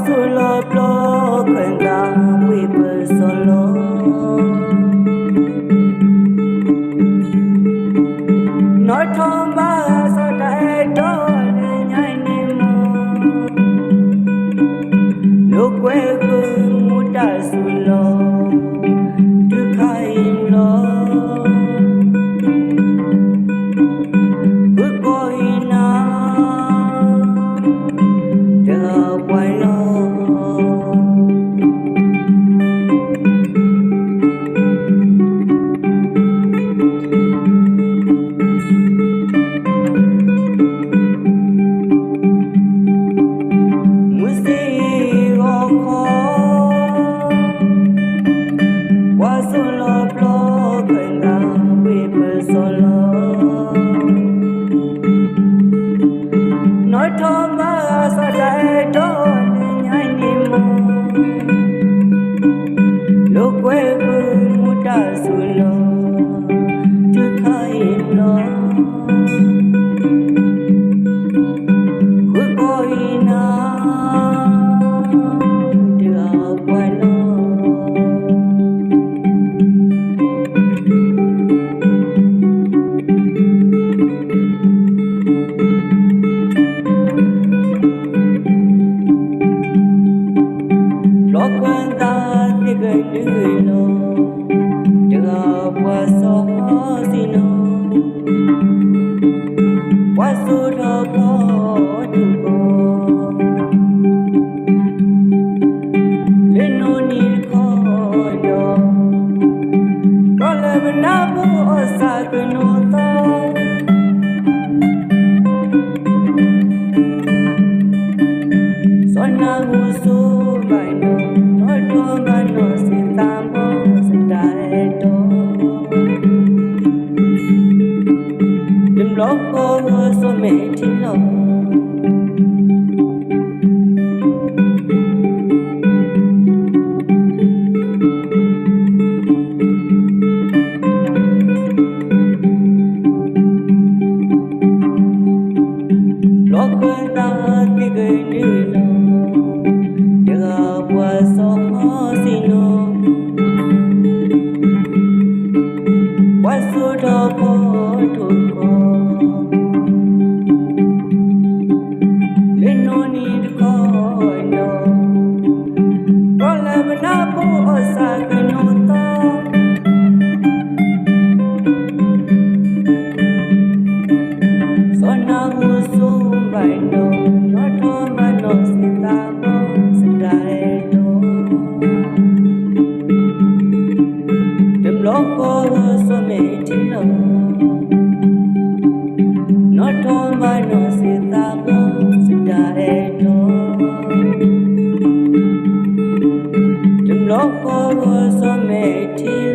Solo block and down we were solo. Not home bus or die darling anymore. Look where good muta solo to kaim lo. Good going now. The while. Solo block and down people solo. Not Thomas or I don't anymore. Look where good muta solo to kaim lo. Good boy now to our Look that the good no, the was so hosino. Was so to go. No need condo. Problem nabu or sagno thought. So now so by no. No si tambo si daeto. Đừng lo cô so mẹ tin lo. Lo cô ta cái người nữ lo. Được qua so no need coin no. Problem nabu osagno to. So now by no, not home but no sitamo sidaeto. Dem loco so me tino. Not home but no sitamo sidaeto. Dem loco so me tino.